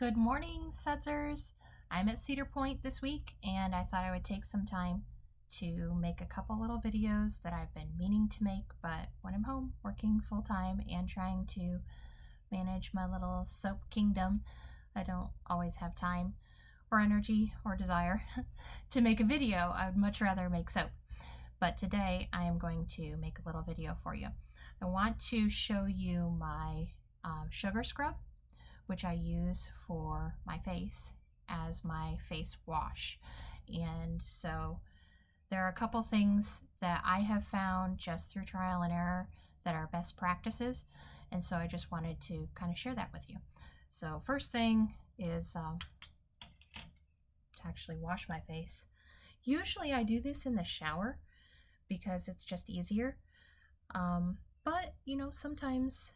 Good morning, Sudzers. I'm at Cedar Point this week, and I thought I would take some time to make a couple little videos that I've been meaning to make, but when I'm home working full-time and trying to manage my little soap kingdom, I don't always have time or energy or desire to make a video. I would much rather make soap. But today I am going to make a little video for you. I want to show you my sugar scrub, which I use for my face as my face wash. And so there are a couple things that I have found just through trial and error that are best practices, and so I just wanted to kind of share that with you. So first thing is to actually wash my face. Usually I do this in the shower because it's just easier, but you know, sometimes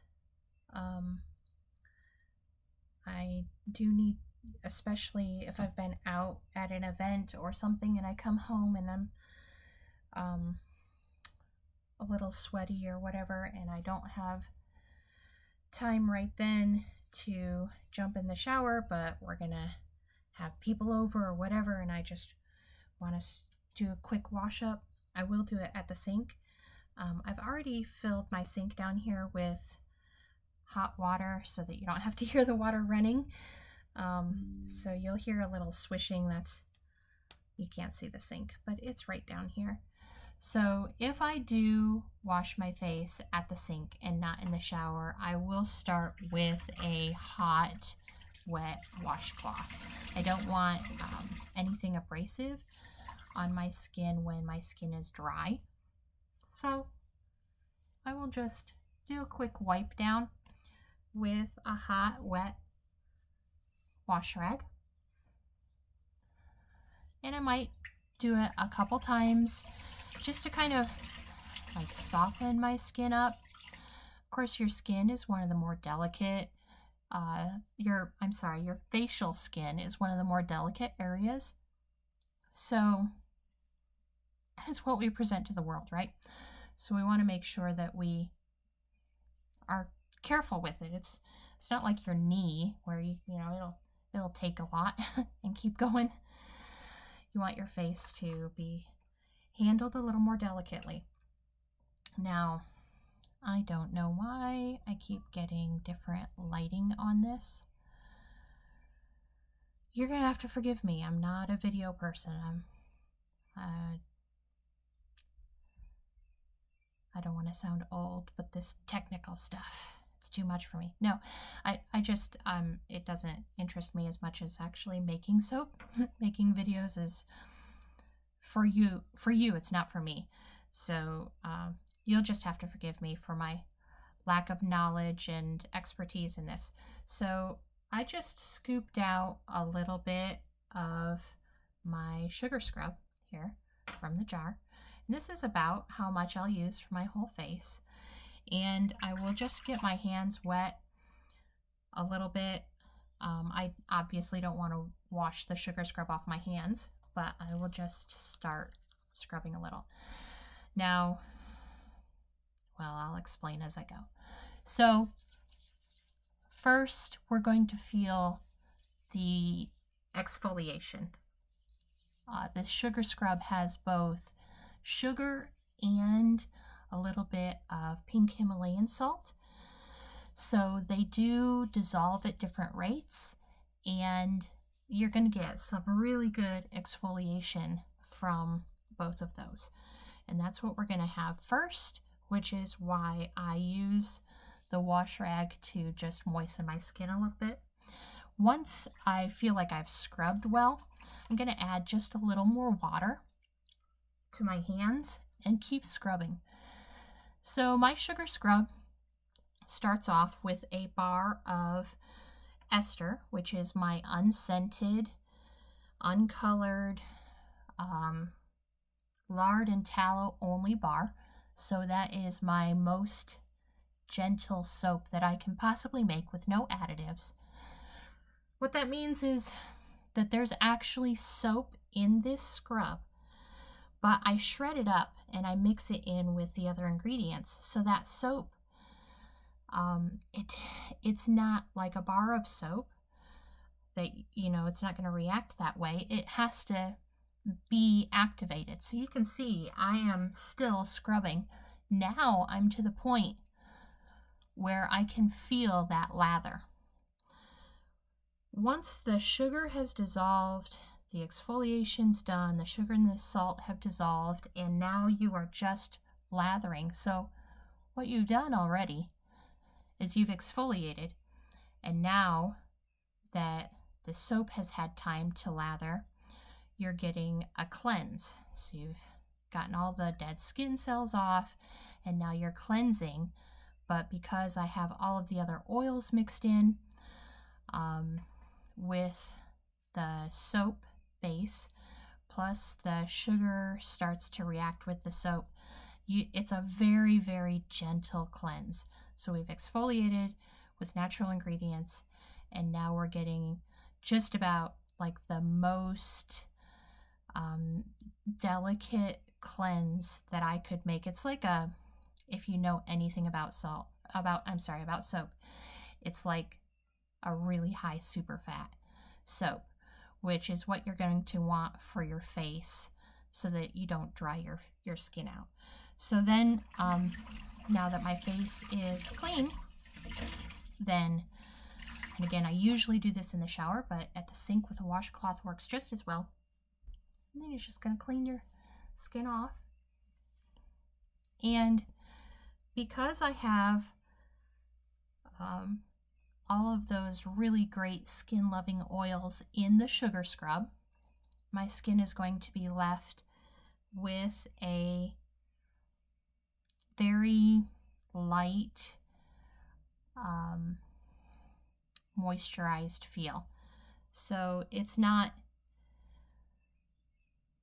I do need, especially if I've been out at an event or something and I come home and I'm a little sweaty or whatever, and I don't have time right then to jump in the shower, but we're gonna have people over or whatever, and I just want to do a quick wash up. I will do it at the sink. I've already filled my sink down here with hot water so that you don't have to hear the water running. So you'll hear a little swishing. You can't see the sink, but it's right down here. So if I do wash my face at the sink and not in the shower, I will start with a hot, wet washcloth. I don't want anything abrasive on my skin when my skin is dry. So I will just do a quick wipe down with a hot, wet wash rag. And I might do it a couple times just to kind of like soften my skin up. Of course, your skin is one of the more delicate, your facial skin is one of the more delicate areas. So it's what we present to the world, right? So we want to make sure that we are careful with it. It's not like your knee where you know it'll take a lot and keep going. You want your face to be handled a little more delicately. Now, I don't know why I keep getting different lighting on this. You're gonna have to forgive me. I'm not a video person. I don't want to sound old, but this technical stuff, it's too much for me. No, I just, it doesn't interest me as much as actually making soap. Making videos is for you, it's not for me. So you'll just have to forgive me for my lack of knowledge and expertise in this. So I just scooped out a little bit of my sugar scrub here from the jar. And this is about how much I'll use for my whole face. And I will just get my hands wet a little bit. I obviously don't want to wash the sugar scrub off my hands, but I will just start scrubbing a little. Now, well, I'll explain as I go. So first, we're going to feel the exfoliation. The sugar scrub has both sugar and a little bit of pink Himalayan salt. So they do dissolve at different rates, and you're going to get some really good exfoliation from both of those. And that's what we're going to have first, which is why I use the wash rag to just moisten my skin a little bit. Once I feel like I've scrubbed well, I'm going to add just a little more water to my hands and keep scrubbing. So my sugar scrub starts off with a bar of ester, which is my unscented, uncolored, lard and tallow only bar. So that is my most gentle soap that I can possibly make with no additives. What that means is that there's actually soap in this scrub, but I shred it up and I mix it in with the other ingredients. So that soap, it's not like a bar of soap, that, it's not going to react that way. It has to be activated. So you can see I am still scrubbing. Now I'm to the point where I can feel that lather. Once the sugar has dissolved, the exfoliation's done, the sugar and the salt have dissolved, and now you are just lathering. So what you've done already is you've exfoliated, and now that the soap has had time to lather, you're getting a cleanse. So you've gotten all the dead skin cells off, and now you're cleansing. But because I have all of the other oils mixed in with the soap base, plus the sugar starts to react with the soap, it's a very, very gentle cleanse. So we've exfoliated with natural ingredients, and now we're getting just about like the most delicate cleanse that I could make. It's like if you know anything about soap, it's like a really high super fat soap, which is what you're going to want for your face so that you don't dry your skin out. So then, now that my face is clean, then, and again, I usually do this in the shower, but at the sink with a washcloth works just as well. And then you're just going to clean your skin off. And because I have all of those really great skin-loving oils in the sugar scrub, my skin is going to be left with a very light, moisturized feel. So it's not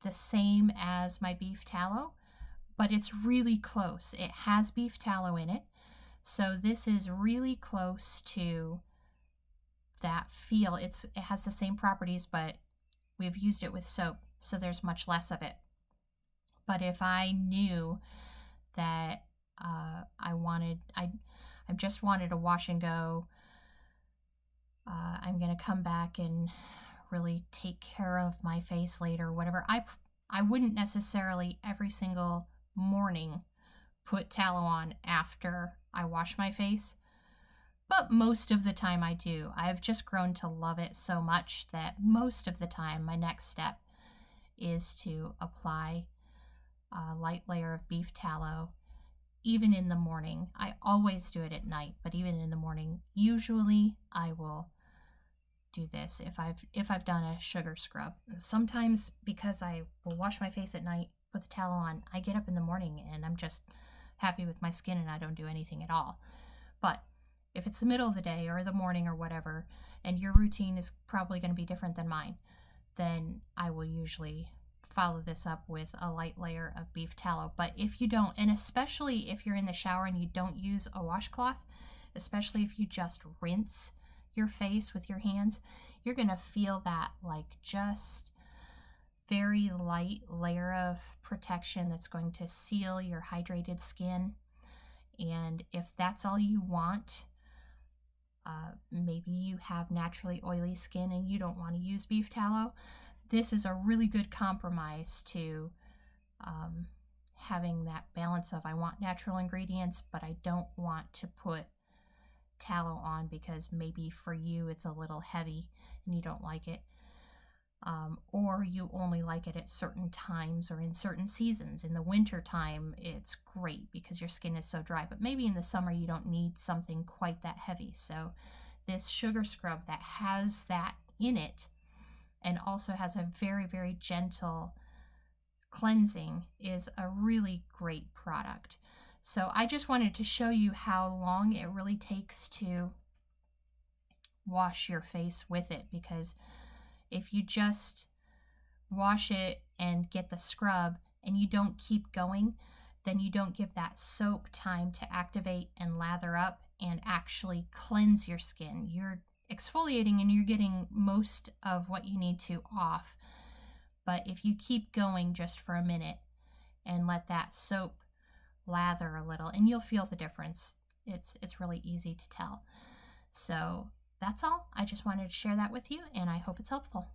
the same as my beef tallow, but it's really close. It has beef tallow in it, so this is really close to that feel. It has the same properties, but we've used it with soap, so there's much less of it. But if I knew that I just wanted a wash and go, I'm going to come back and really take care of my face later, whatever, I wouldn't necessarily every single morning put tallow on after I wash my face, but most of the time I do. I've just grown to love it so much that most of the time my next step is to apply a light layer of beef tallow, even in the morning. I always do it at night, but even in the morning, usually I will do this if I've done a sugar scrub. Sometimes, because I will wash my face at night, put the tallow on, I get up in the morning and I'm just happy with my skin and I don't do anything at all. But if it's the middle of the day or the morning or whatever, and your routine is probably going to be different than mine, then I will usually follow this up with a light layer of beef tallow. But if you don't, and especially if you're in the shower and you don't use a washcloth, especially if you just rinse your face with your hands, you're going to feel that like just very light layer of protection that's going to seal your hydrated skin. And if that's all you want, maybe you have naturally oily skin and you don't want to use beef tallow, this is a really good compromise to having that balance of I want natural ingredients, but I don't want to put tallow on because maybe for you it's a little heavy and you don't like it. Or you only like it at certain times or in certain seasons. In the winter time, it's great because your skin is so dry, but maybe in the summer you don't need something quite that heavy. So this sugar scrub that has that in it and also has a very, very gentle cleansing is a really great product. So I just wanted to show you how long it really takes to wash your face with it, because if you just wash it and get the scrub and you don't keep going, then you don't give that soap time to activate and lather up and actually cleanse your skin. You're exfoliating and you're getting most of what you need to off. But if you keep going just for a minute and let that soap lather a little, and you'll feel the difference. It's really easy to tell. So that's all. I just wanted to share that with you, and I hope it's helpful.